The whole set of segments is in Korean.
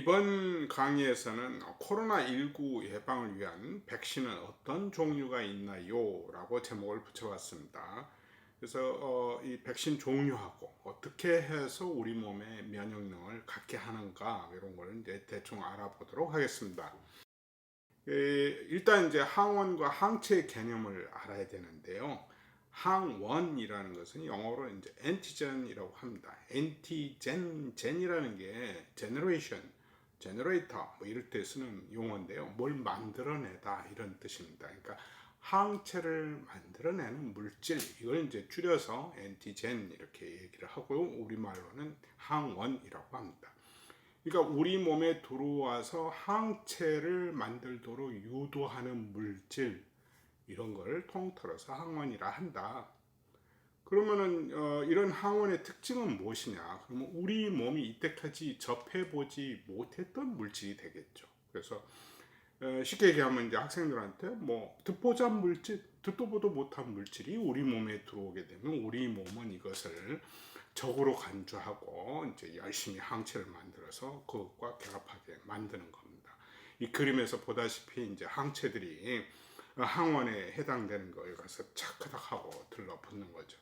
이번 강의에서는 코로나19 예방을 위한 백신은 어떤 종류가 있나요? 라고 제목을 붙여봤습니다. 그래서 이 백신 종류하고 어떻게 해서 우리 몸에 면역력을 갖게 하는가 이런 걸 이제 대충 알아보도록 하겠습니다. 일단 이제 항원과 항체 개념을 알아야 되는데요. 항원이라는 것은 영어로 이제 엔티젠이라고 합니다. 엔티젠이라는 게 제너레이션, 제너레이터 뭐 이럴 때 쓰는 용어인데요. 뭘 만들어내다 이런 뜻입니다. 그러니까 항체를 만들어내는 물질, 이걸 이제 줄여서 엔티젠 이렇게 얘기를 하고요. 우리말로는 항원이라고 합니다. 그러니까 우리 몸에 들어와서 항체를 만들도록 유도하는 물질, 이런 걸 통틀어서 항원이라 한다. 그러면은 이런 항원의 특징은 무엇이냐? 그러면 우리 몸이 이때까지 접해보지 못했던 물질이 되겠죠. 그래서 쉽게 얘기하면 이제 학생들한테 뭐 듣보잡 물질, 듣도 보도 못한 물질이 우리 몸에 들어오게 되면 우리 몸은 이것을 적으로 간주하고 이제 열심히 항체를 만들어서 그것과 결합하게 만드는 겁니다. 이 그림에서 보다시피 이제 항체들이 항원에 해당되는 거에 가서 차크닥하고 들러붙는 거죠.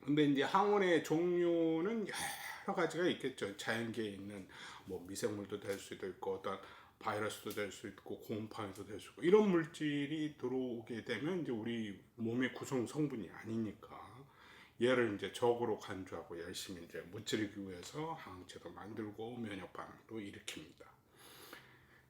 근데 이제 항원의 종류는 여러 가지가 있겠죠. 자연계에 있는 뭐 미생물도 될 수도 있고 어떤 바이러스도 될 수 있고 곰팡이도 될 수 있고 이런 물질이 들어오게 되면 이제 우리 몸의 구성 성분이 아니니까 얘를 이제 적으로 간주하고 열심히 이제 무찌르기 위해서 항체도 만들고 면역 반응도 일으킵니다.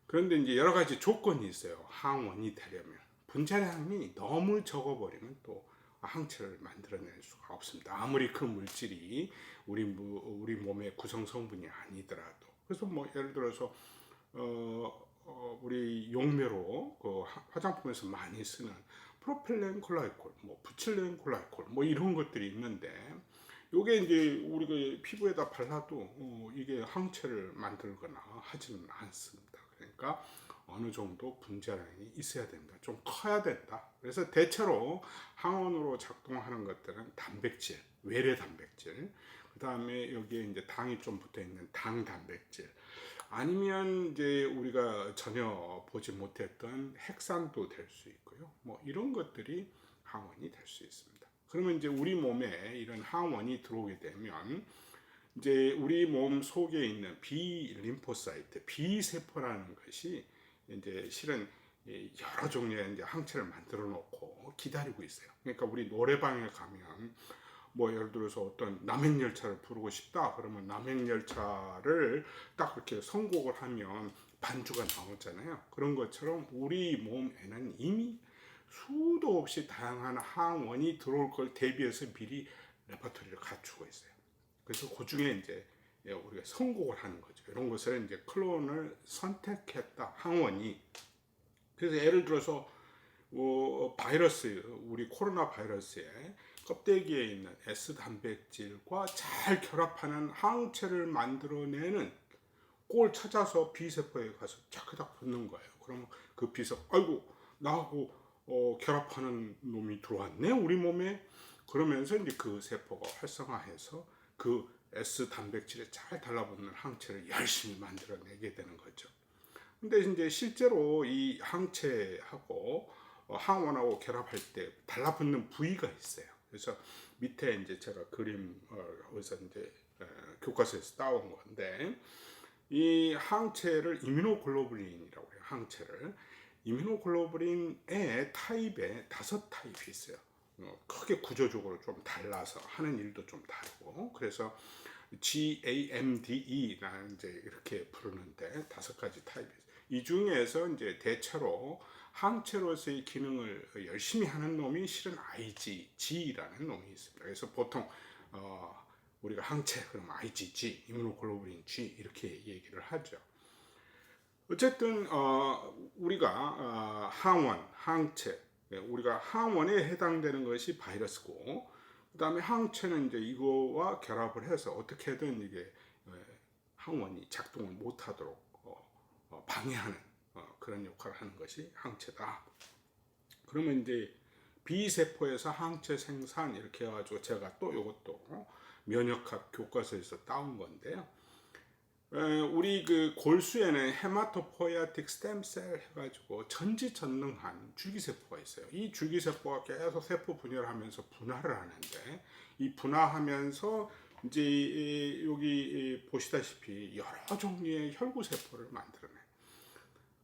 그런데 이제 여러 가지 조건이 있어요. 항원이 되려면 분자량이 너무 적어버리면 또 항체를 만들어낼 수가 없습니다. 아무리 그 물질이 우리 몸의 구성 성분이 아니더라도. 그래서 뭐 예를 들어서 우리 용매로 그 화장품에서 많이 쓰는 프로필렌 콜라이콜, 뭐 부칠렌 콜라이콜, 뭐 이런 것들이 있는데 요게 이제 우리가 피부에다 발라도 이게 항체를 만들거나 하지는 않습니다. 그러니까 어느 정도 분자량이 있어야 된다. 좀 커야 된다. 그래서 대체로 항원으로 작동하는 것들은 단백질, 외래 단백질, 그 다음에 여기에 이제 당이 좀 붙어 있는 당 단백질, 아니면 이제 우리가 전혀 보지 못했던 핵산도 될 수 있고요. 뭐 이런 것들이 항원이 될 수 있습니다. 그러면 이제 우리 몸에 이런 항원이 들어오게 되면 이제 우리 몸 속에 있는 B 림포사이트, B 세포라는 것이 이제 실은 여러 종류의 이제 항체를 만들어 놓고 기다리고 있어요. 그러니까 우리 노래방에 가면 뭐 예를 들어서 어떤 남행열차를 부르고 싶다 그러면 남행열차를 딱 이렇게 선곡을 하면 반주가 나오잖아요. 그런 것처럼 우리 몸에는 이미 수도 없이 다양한 항원이 들어올 걸 대비해서 미리 레퍼토리를 갖추고 있어요. 그래서 그 중에 이제 우리가 선곡을 하는 거죠. 이런 것을 이제 클론을 선택했다 항원이. 그래서 예를 들어서 바이러스, 우리 코로나 바이러스에 껍데기에 있는 S 단백질과 잘 결합하는 항체를 만들어내는 꼴 찾아서 B세포에 가서 차크닥 붙는 거예요. 그러면 그 B세포, 아이고, 나하고 결합하는 놈이 들어왔네, 우리 몸에. 그러면서 이제 그 세포가 활성화해서 그 S 단백질에 잘 달라붙는 항체를 열심히 만들어내게 되는 거죠. 근데 이제 실제로 이 항체하고 항원하고 결합할 때 달라붙는 부위가 있어요. 그래서 밑에 이제 제가 그림 어디서 이제 교과서에서 따온 건데 이 항체를 이뮤노글로불린이라고 해요. 항체를 이뮤노글로불린의 타입에 5타입이 있어요. 크게 구조적으로 좀 달라서 하는 일도 좀 다르고 그래서 GAMDE라는 이제 이렇게 부르는데 5가지 타입이 있어요. 이 중에서 이제 대체로 항체로서의 기능을 열심히 하는 놈이 실은 IgG라는 놈이 있습니다. 그래서 보통 우리가 항체 그럼 IgG, 이뮤노글로불린 G 이렇게 얘기를 하죠. 어쨌든 우리가 항원, 항체, 우리가 항원에 해당되는 것이 바이러스고 그 다음에 항체는 이제 이거와 결합을 해서 어떻게든 이게 항원이 작동을 못하도록 방해하는 그런 역할을 하는 것이 항체다. 그러면 이제 B세포에서 항체 생산 이렇게 해가지고 제가 또 이것도 면역학 교과서에서 따온 건데요. 우리 그 골수에는 헤마토포이아틱 스템셀 해가지고 전지전능한 줄기세포가 있어요. 이 줄기세포가 계속 세포 분열하면서 분할을 하는데, 이 분화하면서 이제 여기 보시다시피 여러 종류의 혈구세포를 만들어내.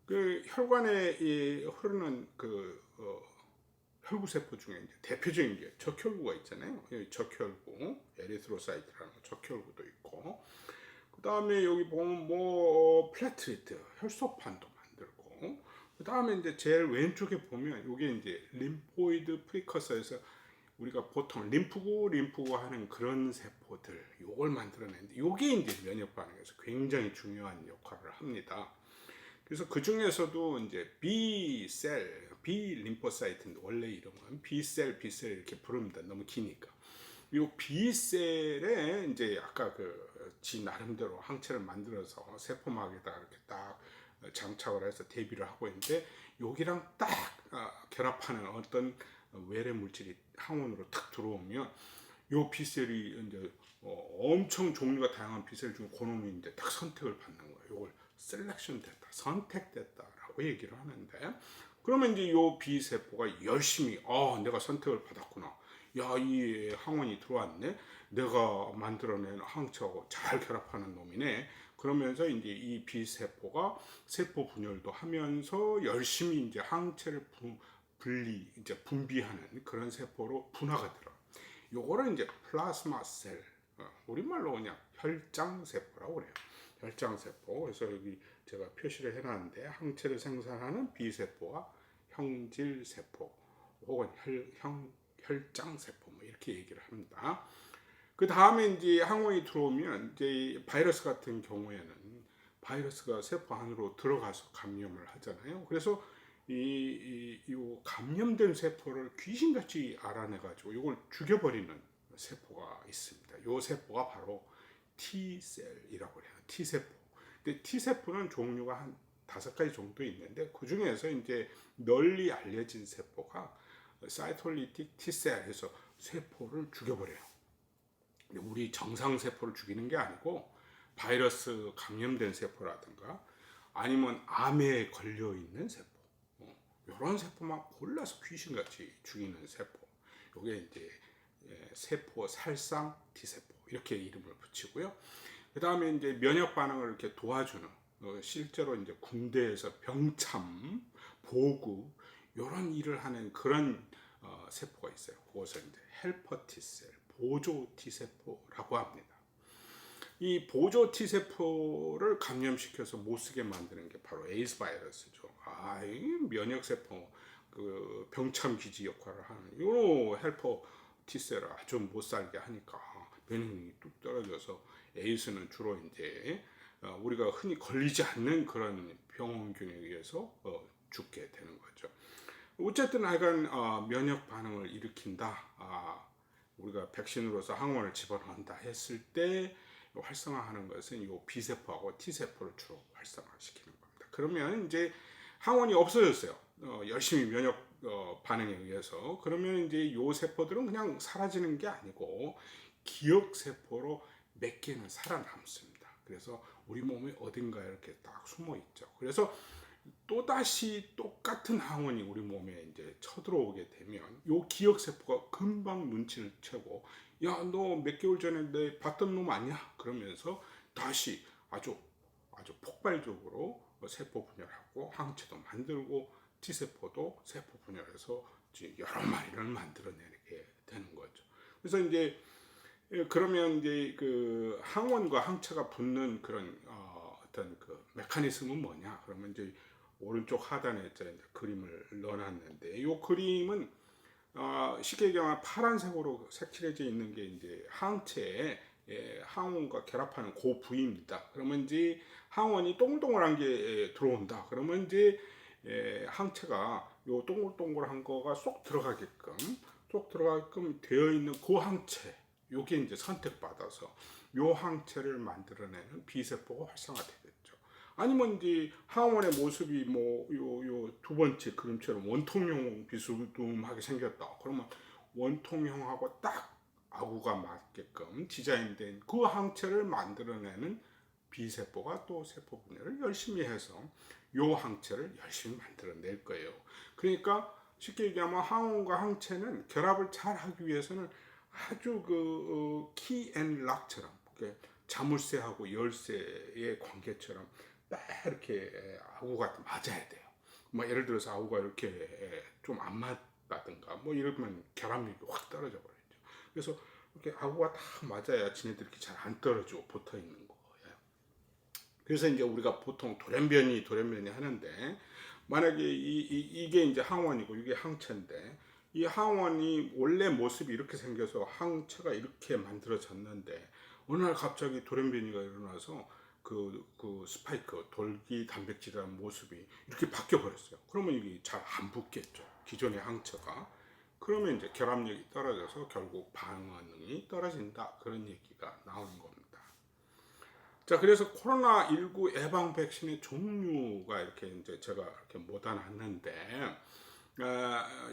그 혈관에 흐르는 그 혈구세포 중에 이제 대표적인 게 적혈구가 있잖아요. 적혈구, 에리스로사이트라는 적혈구도 있고, 그 다음에 여기 보면 뭐 플래트리트, 혈소판도 만들고, 그 다음에 이제 제일 왼쪽에 보면 이게 이제 림포이드 프리커서에서 우리가 보통 림프구 하는 그런 세포들 요걸 만들어내는데, 요게 이제 면역 반응에서 굉장히 중요한 역할을 합니다. 그래서 그 중에서도 이제 B셀, B 림포사이트인데 원래 이름은 B셀 이렇게 부릅니다. 너무 기니까. 이 B셀에 이제 아까 지 나름대로 항체를 만들어서 세포막에다 이렇게 딱 장착을 해서 대비를 하고 있는데, 여기랑 딱 결합하는 어떤 외래 물질이 항원으로 탁 들어오면 요 B셀이 이제 엄청 종류가 다양한 B셀 중에 그놈이 이제 딱 선택을 받는 거예요. 요걸 셀렉션 됐다, 선택됐다라고 얘기를 하는데, 그러면 이제 요 B세포가 열심히 내가 선택을 받았구나. 야, 이 항원이 들어왔네. 내가 만들어낸 항체하고 잘 결합하는 놈이네. 그러면서 이제 이 B세포가 세포 분열도 하면서 열심히 이제 항체를 이제 분비하는 그런 세포로 분화가 들어. 요거를 이제 플라스마 셀, 우리말로 그냥 혈장세포라고 그래요. 혈장세포. 그래서 여기 제가 표시를 해놨는데, 항체를 생산하는 B세포와 형질세포 혹은 혈장세포 뭐 이렇게 얘기를 합니다. 그 다음에 이제 항원이 들어오면 이제 바이러스 같은 경우에는 바이러스가 세포 안으로 들어가서 감염을 하잖아요. 그래서 이 감염된 세포를 귀신같이 알아내가지고 이걸 죽여버리는 세포가 있습니다. 이 세포가 바로 T셀이라고 해요. T세포. 근데 T세포는 종류가 한 5가지 정도 있는데, 그 중에서 이제 널리 알려진 세포가 사이톨리틱 T셀 해서 세포를 죽여버려요. 우리 정상 세포를 죽이는 게 아니고 바이러스 감염된 세포라든가 아니면 암에 걸려 있는 세포, 이런 세포만 골라서 귀신같이 죽이는 세포. 이게 이제 세포 살상 T세포 이렇게 이름을 붙이고요. 그 다음에 이제 면역 반응을 이렇게 도와주는, 실제로 이제 군대에서 병참, 보급 이런 일을 하는 그런 세포가 있어요. 그것을 이제 헬퍼 T셀, 보조 T세포라고 합니다. 이 보조 T세포를 감염시켜서 못 쓰게 만드는 게 바로 에이즈 바이러스죠. 이 면역세포, 그 병참 기지 역할을 하는 요 헬퍼 T셀을 아주 못 살게 하니까 면역력이 뚝 떨어져서 에이즈는 주로 이제 우리가 흔히 걸리지 않는 그런 병원균에 의해서 죽게 되는 거죠. 어쨌든 하여간 면역 반응을 일으킨다. 우리가 백신으로서 항원을 집어넣는다 했을 때 활성화하는 것은 이 B세포하고 T세포를 주로 활성화시키는 겁니다. 그러면 이제 항원이 없어졌어요. 열심히 면역 반응에 의해서. 그러면 이제 이 세포들은 그냥 사라지는 게 아니고 기억세포로 몇 개는 살아남습니다. 그래서 우리 몸에 어딘가에 이렇게 딱 숨어 있죠. 그래서 또다시 똑같은 항원이 우리 몸에 이제 쳐들어오게 되면 요 기억세포가 금방 눈치를 채고, 야, 너 몇 개월 전에 내 봤던 놈 아니야? 그러면서 다시 아주 폭발적으로 세포 분열하고 항체도 만들고 T세포도 세포 분열해서 여러 마리를 만들어내게 되는 거죠. 그래서 이제 그러면 이제 그 항원과 항체가 붙는 그런 어떤 그 메커니즘은 뭐냐? 그러면 이제 오른쪽 하단에 이제 그림을 넣어놨는데, 이 그림은 쉽게 얘기하면 파란색으로 색칠해져 있는 게 이제 항체에 항원과 결합하는 그 부위입니다. 그러면 이제 항원이 동글동글한 게 들어온다. 그러면 이제 항체가 요 동글동글한 거가 쏙 들어가게끔 되어 있는 그 항체, 요게 이제 선택받아서 요 항체를 만들어내는 B세포가 활성화되겠죠. 아니면 이제 항원의 모습이 뭐 요 두 번째 그림처럼 원통형 비스듬하게 생겼다. 그러면 원통형하고 딱 아구가 맞게끔 디자인된 그 항체를 만들어내는 B세포가 또 세포 분해를 열심히 해서 요 항체를 열심히 만들어낼 거예요. 그러니까 쉽게 얘기하면 항원과 항체는 결합을 잘 하기 위해서는 아주 키앤락처럼 자물쇠하고 열쇠의 관계처럼 딱 이렇게 아구가 맞아야 돼요. 뭐 예를 들어서 아구가 이렇게 좀 안 맞다든가 뭐 이러면 결합력이 확 떨어져 버리죠. 그래서 이렇게 아구가 다 맞아야 지네들이 이렇게 잘 안 떨어지고 붙어 있는 거예요. 그래서 이제 우리가 보통 돌연변이 하는데 만약에 이게 이제 항원이고 이게 항체인데 이 항원이 원래 모습이 이렇게 생겨서 항체가 이렇게 만들어졌는데 어느 날 갑자기 돌연변이가 일어나서 그 스파이크 돌기 단백질이라는 모습이 이렇게 바뀌어 버렸어요. 그러면 이게 잘 안 붙겠죠. 기존의 항체가. 그러면 이제 결합력이 떨어져서 결국 반응이 떨어진다. 그런 얘기가 나오는 겁니다. 자, 그래서 코로나19 예방 백신의 종류가 이렇게 이제 제가 이렇게 모아놨는데,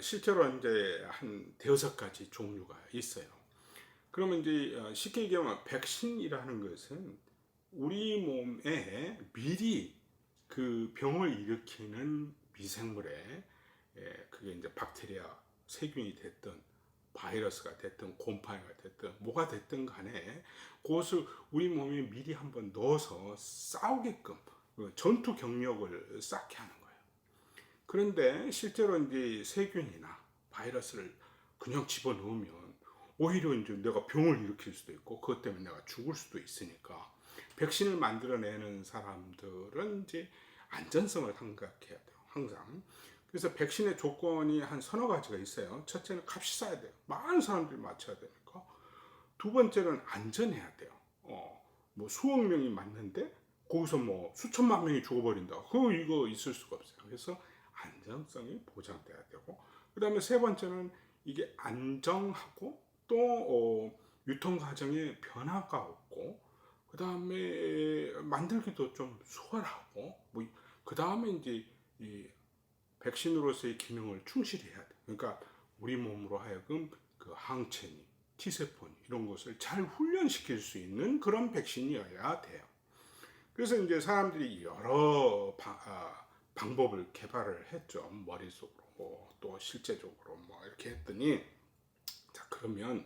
실제로 이제 한 대여섯 가지 종류가 있어요. 그러면 이제 쉽게 얘기하면 백신이라는 것은 우리 몸에 미리 그 병을 일으키는 미생물에 그게 이제 박테리아, 세균이 됐든 바이러스가 됐든 곰팡이가 됐든 뭐가 됐든 간에 그것을 우리 몸에 미리 한번 넣어서 싸우게끔 전투 경력을 쌓게 하는 거예요. 그런데 실제로 이제 세균이나 바이러스를 그냥 집어넣으면 오히려 이제 내가 병을 일으킬 수도 있고 그것 때문에 내가 죽을 수도 있으니까 백신을 만들어내는 사람들은 이제 안전성을 생각해야 돼요. 항상. 그래서 백신의 조건이 한 서너 가지가 있어요. 첫째는 값이 싸야 돼요. 많은 사람들이 맞춰야 되니까. 두 번째는 안전해야 돼요. 뭐 수억 명이 맞는데 거기서 뭐 수천만 명이 죽어버린다. 이거 있을 수가 없어요. 그래서 안전성이 보장돼야 되고, 그 다음에 세 번째는 이게 안정하고 또 유통 과정에 변화가 없고, 그 다음에 만들기도 좀 수월하고, 그 다음에 이제 이 백신으로서의 기능을 충실히 해야 돼. 그러니까 우리 몸으로 하여금 그 항체니, T세포니 이런 것을 잘 훈련시킬 수 있는 그런 백신이어야 돼요. 그래서 이제 사람들이 여러 방법을 개발을 했죠. 머릿속으로 또 실제적으로 뭐 이렇게 했더니, 자, 그러면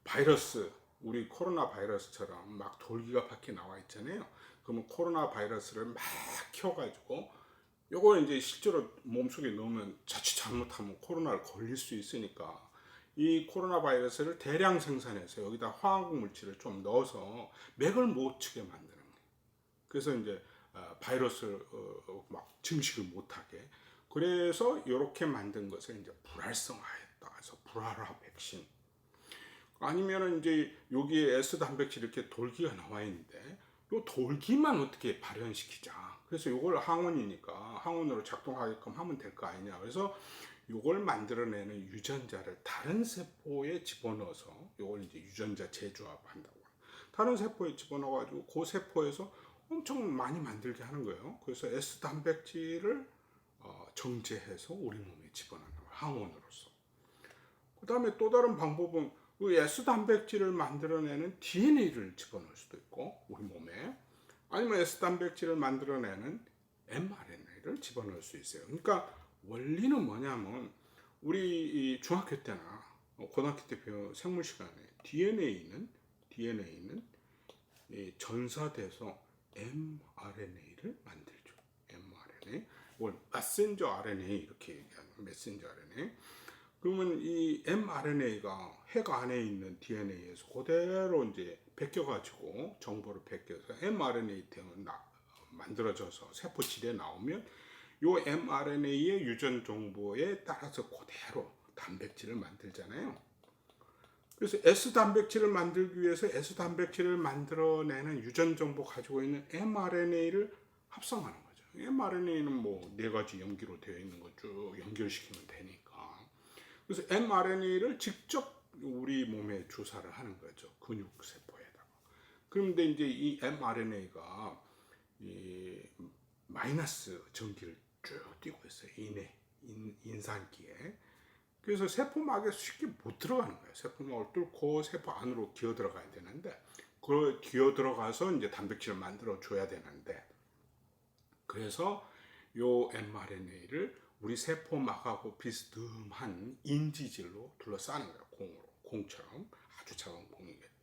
바이러스, 우리 코로나 바이러스처럼 막 돌기가 밖에 나와 있잖아요. 그러면 코로나 바이러스를 막 키워가지고 요거 이제 실제로 몸속에 넣으면 자칫 잘못하면 코로나를 걸릴 수 있으니까 이 코로나 바이러스를 대량 생산해서 여기다 화학 물질을 좀 넣어서 맥을 못 치게 만드는 거예요. 그래서 이제 바이러스를 막 증식을 못하게. 그래서 이렇게 만든 것을 이제 불활성화했다. 그래서 불활화 백신. 아니면은 이제 여기에 S 단백질 이렇게 돌기가 나와 있는데 요 돌기만 어떻게 발현시키자. 그래서 요걸 항원이니까 항원으로 작동하게끔 하면 될 거 아니냐. 그래서 요걸 만들어내는 유전자를 다른 세포에 집어넣어서 요걸 이제 유전자 재조합한다고. 다른 세포에 집어넣어가지고 그 세포에서 엄청 많이 만들게 하는 거예요. 그래서 S 단백질을 정제해서 우리 몸에 집어넣는 거예요. 항원으로서. 그 다음에 또 다른 방법은 그 S 단백질을 만들어내는 DNA를 집어넣을 수도 있고 우리 몸에, 아니면 S 단백질을 만들어내는 mRNA를 집어넣을 수 있어요. 그러니까 원리는 뭐냐면 우리 중학교 때나 고등학교 때 배운 생물 시간에 DNA는 전사돼서 mRNA를 만들죠. mRNA, 뭘 메신저 RNA 이렇게 얘기하는 메신저 RNA. 그러면 이 mRNA가 핵 안에 있는 DNA에서 그대로 이제 베껴가지고 정보를 베껴서 mRNA 만들어져서 세포질에 나오면 요 mRNA의 유전 정보에 따라서 그대로 단백질을 만들잖아요. 그래서 S 단백질을 만들기 위해서 S 단백질을 만들어내는 유전 정보 가지고 있는 mRNA를 합성하는 거죠. mRNA는 뭐 네 가지 염기로 되어 있는 거 쭉 연결시키면 되니까. 그래서 mRNA를 직접 우리 몸에 주사를 하는 거죠. 근육세포에다가. 그런데 이제 이 mRNA가 이 마이너스 전기를 쭉 띄고 있어요. 인산기에. 그래서 세포막에 쉽게 못 들어가는 거예요. 세포막을 뚫고 세포 안으로 기어 들어가야 되는데 그 기어 들어가서 이제 단백질을 만들어 줘야 되는데, 그래서 요 mRNA를 우리 세포막하고 비스듬한 인지질로 둘러싸는 거예요. 공처럼 아주 작은 공이겠죠.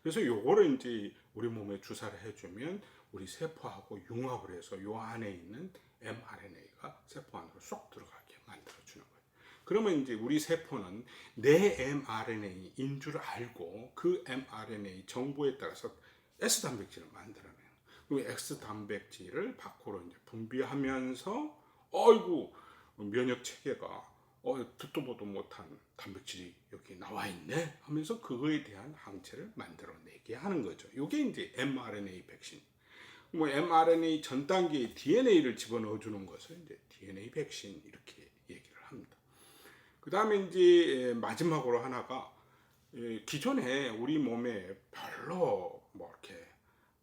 그래서 요거를 이제 우리 몸에 주사를 해주면 우리 세포하고 융합을 해서 요 안에 있는 mRNA가 세포 안으로 쏙 들어가게 만들어주는 거예요. 그러면 이제 우리 세포는 내 mRNA인 줄 알고 그 mRNA 정보에 따라서 S단백질을 만들어내요. 그 X단백질을 밖으로 이제 분비하면서 어이구 면역 체계가 듣도 보도 못한 단백질이 여기 나와 있네 하면서 그거에 대한 항체를 만들어내게 하는 거죠. 이게 이제 mRNA 백신. 뭐 mRNA 전 단계에 DNA를 집어넣어 주는 것을 이제 DNA 백신 이렇게 얘기를 합니다. 그 다음에 이제 마지막으로 하나가 기존에 우리 몸에 별로 뭐 이렇게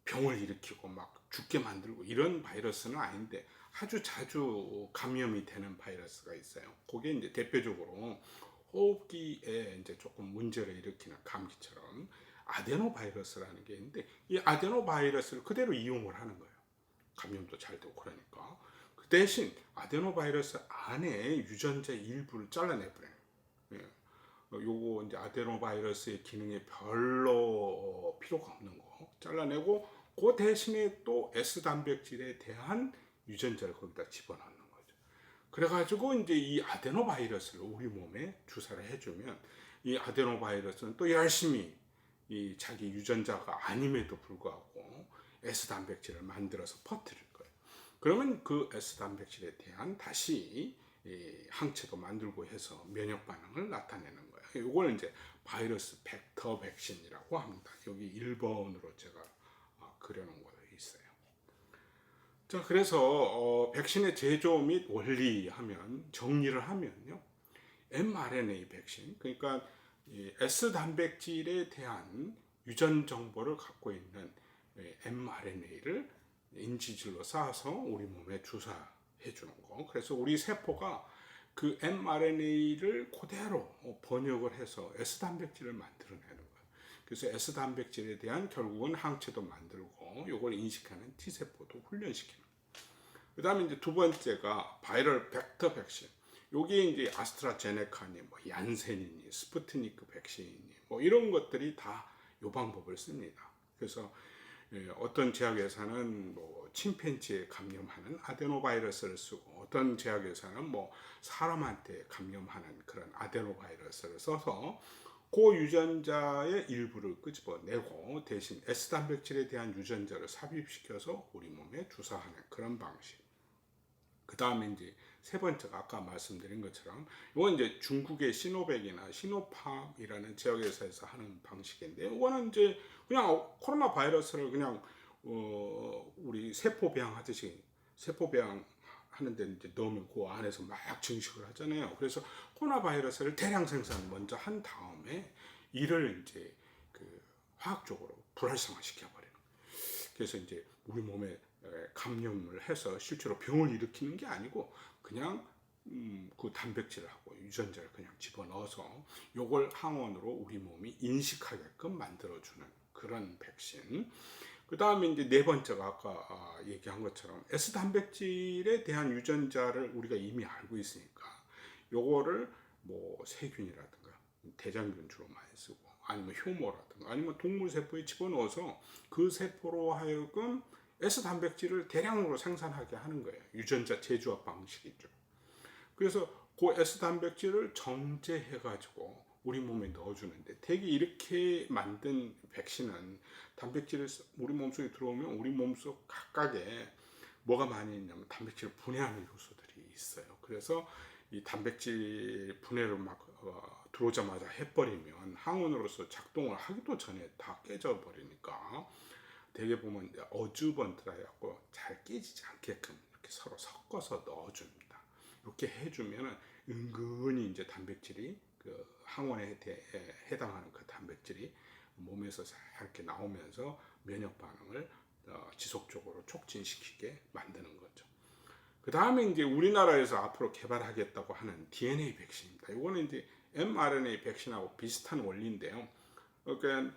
병을 일으키고 막 죽게 만들고 이런 바이러스는 아닌데 아주 자주 감염이 되는 바이러스가 있어요. 그게 이제 대표적으로 호흡기에 이제 조금 문제를 일으키는 감기처럼 아데노바이러스라는 게 있는데 이 아데노바이러스를 그대로 이용을 하는 거예요. 감염도 잘 되고 그러니까. 그 대신 아데노바이러스 안에 유전자 일부를 잘라내버려요. 예. 요거 이제 아데노바이러스의 기능에 별로 필요가 없는 거 잘라내고 그 대신에 또 S 단백질에 대한 유전자를 거기다 집어넣는 거죠. 그래가지고 이제 이 아데노바이러스를 우리 몸에 주사를 해주면 이 아데노바이러스는 또 열심히 이 자기 유전자가 아님에도 불구하고 S 단백질을 만들어서 퍼뜨릴 거예요. 그러면 그 S 단백질에 대한 다시 항체도 만들고 해서 면역 반응을 나타내는 거예요. 이걸 이제 바이러스 벡터 백신이라고 합니다. 여기 1번으로 제가 그려놓은 거 있어요. 자, 그래서 백신의 제조 및 원리 하면 정리를 하면요, mRNA 백신, 그러니까 S 단백질에 대한 유전 정보를 갖고 있는 mRNA를 인지질로 쌓아서 우리 몸에 주사해 주는 거. 그래서 우리 세포가 그 mRNA를 그대로 번역을 해서 S 단백질을 만들어내는 거예요. 그래서 S 단백질에 대한 결국은 항체도 만들고 이걸 인식하는 T 세포도 훈련시키는 거예요. 그다음에 이제 두 번째가 바이럴 벡터 백신. 여기에 이제 아스트라제네카니, 뭐 얀센이니, 스푸트니크 백신이니, 뭐 이런 것들이 다 이 방법을 씁니다. 그래서 어떤 제약회사는 뭐 침팬지에 감염하는 아데노바이러스를 쓰고 어떤 제약회사는 뭐 사람한테 감염하는 그런 아데노바이러스를 써서 그 유전자의 일부를 끄집어내고 대신 S 단백질에 대한 유전자를 삽입시켜서 우리 몸에 주사하는 그런 방식. 그 다음에 이제 세 번째가 아까 말씀드린 것처럼 이건 이제 중국의 시노백이나 시노팜이라는 제약회사에서 하는 방식인데 이거는 이제 그냥 코로나 바이러스를 그냥 우리 세포배양 하듯이 세포배양 하는데 이제 넣으면 그 안에서 막 증식을 하잖아요. 그래서 코로나 바이러스를 대량 생산 먼저 한 다음에 이를 이제 그 화학적으로 불활성화 시켜버리는. 그래서 이제 우리 몸에 감염을 해서 실제로 병을 일으키는 게 아니고 그냥 그 단백질하고 유전자를 그냥 집어넣어서 요걸 항원으로 우리 몸이 인식하게끔 만들어주는 그런 백신. 그 다음에 이제 네 번째가 아까 얘기한 것처럼 S 단백질에 대한 유전자를 우리가 이미 알고 있으니까 요거를 뭐 세균이라든가 대장균 주로 많이 쓰고 아니면 효모라든가 아니면 동물 세포에 집어넣어서 그 세포로 하여금 S 단백질을 대량으로 생산하게 하는 거예요. 유전자 재조합 방식이죠. 그래서 그 S 단백질을 정제해가지고 우리 몸에 넣어주는데 대개 이렇게 만든 백신은 단백질이 우리 몸속에 들어오면 우리 몸속 각각에 뭐가 많이 있냐면 단백질 분해하는 요소들이 있어요. 그래서 이 단백질 분해를 막 들어오자마자 해버리면 항원으로서 작동을 하기도 전에 다 깨져버리니까 대개 보면 어주번트라고 잘 깨지지 않게끔 이렇게 서로 섞어서 넣어줍니다. 이렇게 해주면 은근히 이제 단백질이 그 항원에 해당하는 그 단백질이 몸에서 이렇게 나오면서 면역 반응을 지속적으로 촉진시키게 만드는 거죠. 그 다음에 이제 우리나라에서 앞으로 개발하겠다고 하는 DNA 백신입니다. 이거는 이제 mRNA 백신하고 비슷한 원리인데요. 그러니까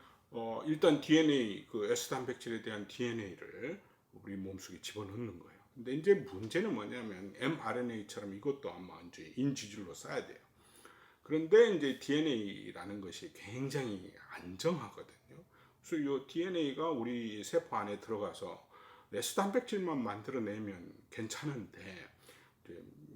일단 DNA 그 S 단백질에 대한 DNA를 우리 몸속에 집어넣는 거예요. 근데 이제 문제는 뭐냐면 mRNA처럼 이것도 아마 이제 인지줄로 써야 돼요. 그런데 이제 DNA라는 것이 굉장히 안정하거든요. 그래서 이 DNA가 우리 세포 안에 들어가서 S 단백질만 만들어내면 괜찮은데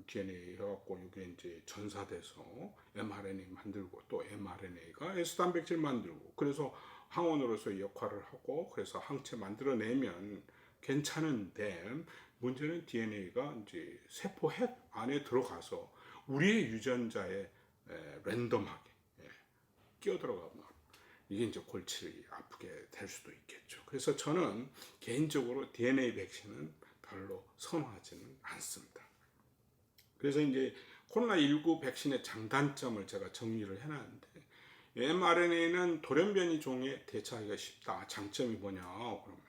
DNA 해갖고 이게 이제 전사돼서 mRNA 만들고 또 mRNA가 S 단백질 만들고 그래서 항원으로서 역할을 하고 그래서 항체 만들어내면 괜찮은데 문제는 DNA가 이제 세포 핵 안에 들어가서 우리의 유전자에 랜덤하게 끼어들어가면 이게 이제 골치 아프게 될 수도 있겠죠. 그래서 저는 개인적으로 DNA 백신은 별로 선호하지는 않습니다. 그래서 이제 코로나19 백신의 장단점을 제가 정리를 해놨는데 mRNA는 돌연변이 종에 대처하기가 쉽다. 장점이 뭐냐? 그러면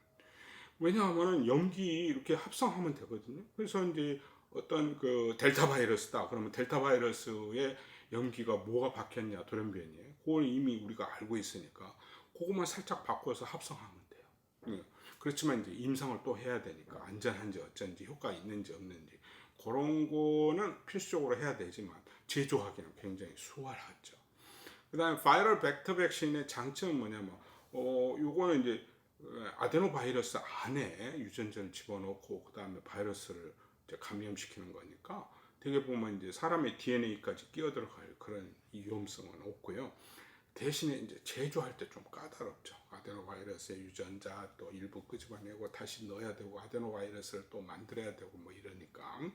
왜냐하면 염기 이렇게 합성하면 되거든요. 그래서 이제 어떤 그 델타 바이러스다. 그러면 델타 바이러스의 염기가 뭐가 바뀌었냐 돌연변이에. 그걸 이미 우리가 알고 있으니까 그것만 살짝 바꿔서 합성하면 돼요. 그렇지만 이제 임상을 또 해야 되니까 안전한지 어쩐지 효과 있는지 없는지 그런 거는 필수적으로 해야 되지만 제조하기는 굉장히 수월하죠. 그다음에 바이럴 벡터 백신의 장점은 뭐냐면 요거는 이제 아데노 바이러스 안에 유전자를 집어넣고 그다음에 바이러스를 이제 감염시키는 거니까 되게 보면 이제 사람의 DNA까지 끼어들어갈 그런 위험성은 없고요. 대신에 이제 제조할 때 좀 까다롭죠. 아데노 바이러스의 유전자 또 일부 끄집어내고 다시 넣어야 되고 아데노 바이러스를 또 만들어야 되고 뭐 이러니까.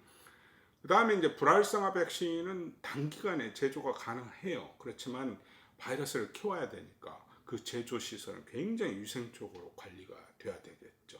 그 다음에 이제 불활성화 백신은 단기간에 제조가 가능해요. 그렇지만 바이러스를 키워야 되니까 그 제조 시설은 굉장히 위생적으로 관리가 돼야 되겠죠.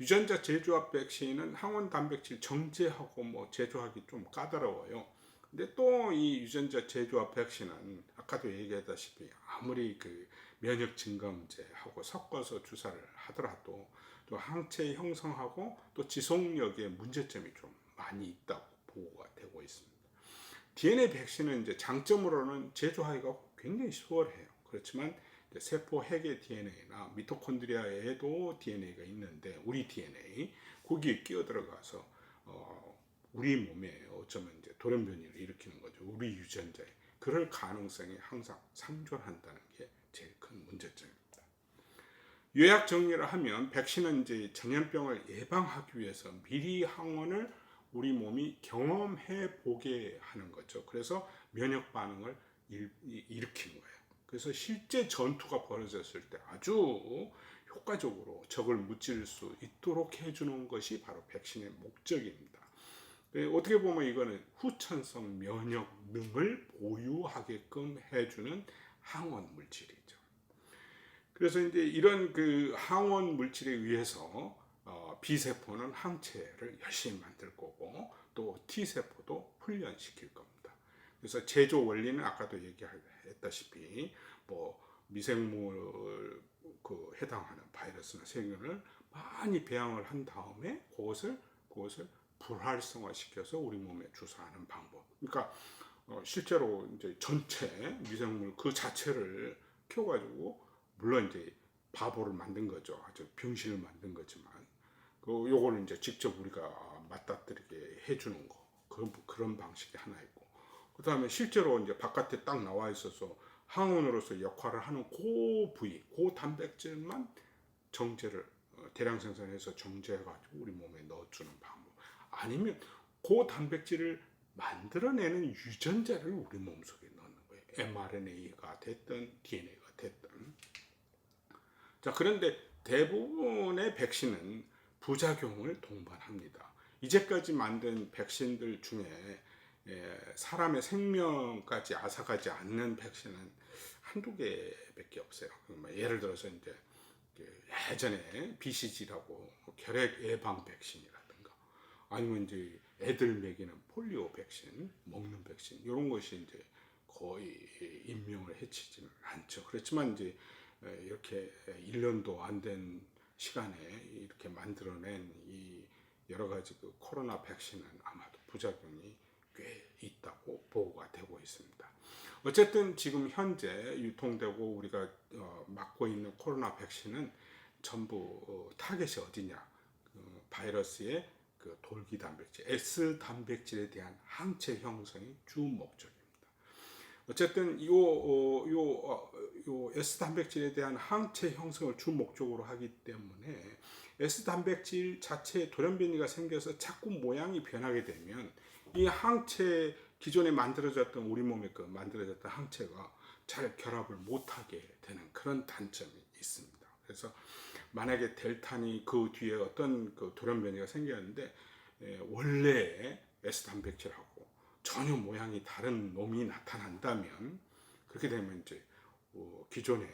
유전자 제조합 백신은 항원 단백질 정제하고 뭐 제조하기 좀 까다로워요. 근데 또 이 유전자 제조합 백신은 아까도 얘기했다시피 아무리 그 면역 증감제하고 섞어서 주사를 하더라도 또 항체 형성하고 또 지속력에 문제점이 좀 많이 있다고 보고가 되고 있습니다. DNA 백신은 이제 장점으로는 제조하기가 굉장히 수월해요. 그렇지만 세포 핵의 DNA나 미토콘드리아에도 DNA가 있는데 우리 DNA 거기에 끼어 들어가서 우리 몸에 어쩌면 이제 돌연변이를 일으키는 거죠. 우리 유전자에 그럴 가능성이 항상 상존한다는 게 제일 큰 문제점입니다. 요약 정리를 하면 백신은 이제 전염병을 예방하기 위해서 미리 항원을 우리 몸이 경험해 보게 하는 거죠. 그래서 면역 반응을 일으키는 거예요. 그래서 실제 전투가 벌어졌을 때 아주 효과적으로 적을 무찌를 수 있도록 해주는 것이 바로 백신의 목적입니다. 어떻게 보면 이거는 후천성 면역능을 보유하게끔 해주는 항원 물질이죠. 그래서 이제 이런 그 항원 물질에 의해서 B세포는 항체를 열심히 만들 거고 또 T세포도 훈련시킬 겁니다. 그래서 제조 원리는 아까도 얘기했다시피 뭐 미생물 그 해당하는 바이러스나 세균을 많이 배양을 한 다음에 그것을 불활성화 시켜서 우리 몸에 주사하는 방법. 그러니까 실제로 이제 전체 미생물 그 자체를 키워가지고 물론 이제 바보를 만든 거죠. 아주 병신을 만든 거지만 요거를 이제 직접 우리가 맞닥뜨리게 해주는 거 그런 방식이 하나 있고 그 다음에 실제로 이제 바깥에 딱 나와 있어서 항원으로서 역할을 하는 그 부위, 그 단백질만 정제를 대량 생산해서 정제해가지고 우리 몸에 넣어주는 방법. 아니면 그 단백질을 만들어내는 유전자를 우리 몸속에 넣는 거예요. mRNA가 됐든 DNA가 됐든. 자, 그런데 대부분의 백신은 부작용을 동반합니다. 이제까지 만든 백신들 중에 사람의 생명까지 앗아가지 않는 백신은 한두 개밖에 없어요. 예를 들어서 이제 예전에 BCG라고 결핵 예방 백신이라든가 아니면 이제 애들 먹이는 폴리오 백신, 먹는 백신 이런 것이 이제 거의 인명을 해치지는 않죠. 그렇지만 이제 이렇게 1년도 안 된 시간에 이렇게 만들어낸 이 여러 가지 그 코로나 백신은 아마도 부작용이 꽤 있다고 보고가 되고 있습니다. 어쨌든 지금 현재 유통되고 우리가 맞고 있는 코로나 백신은 전부 타겟이 어디냐? 바이러스의 그 돌기 단백질, S 단백질에 대한 항체 형성이 주 목적입니다. 어쨌든 요 S 단백질에 대한 항체 형성을 주 목적으로 하기 때문에 S 단백질 자체에 돌연변이가 생겨서 자꾸 모양이 변하게 되면 이 항체 기존에 만들어졌던 우리 몸에 그 만들어졌던 항체가 잘 결합을 못하게 되는 그런 단점이 있습니다. 그래서 만약에 델타니 그 뒤에 어떤 그 돌연변이가 생겼는데 원래 S 단백질하고 전혀 모양이 다른 놈이 나타난다면 그렇게 되면 이제 기존의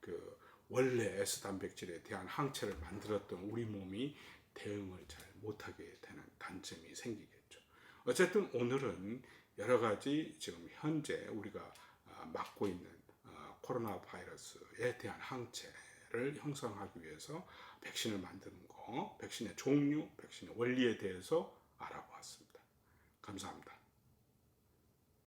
그 원래 S 단백질에 대한 항체를 만들었던 우리 몸이 대응을 잘 못하게 되는 단점이 생기겠죠. 어쨌든 오늘은 여러 가지 지금 현재 우리가 맞고 있는 코로나 바이러스에 대한 항체를 형성하기 위해서 백신을 만드는 거, 백신의 종류, 백신의 원리에 대해서 알아보았습니다. 감사합니다.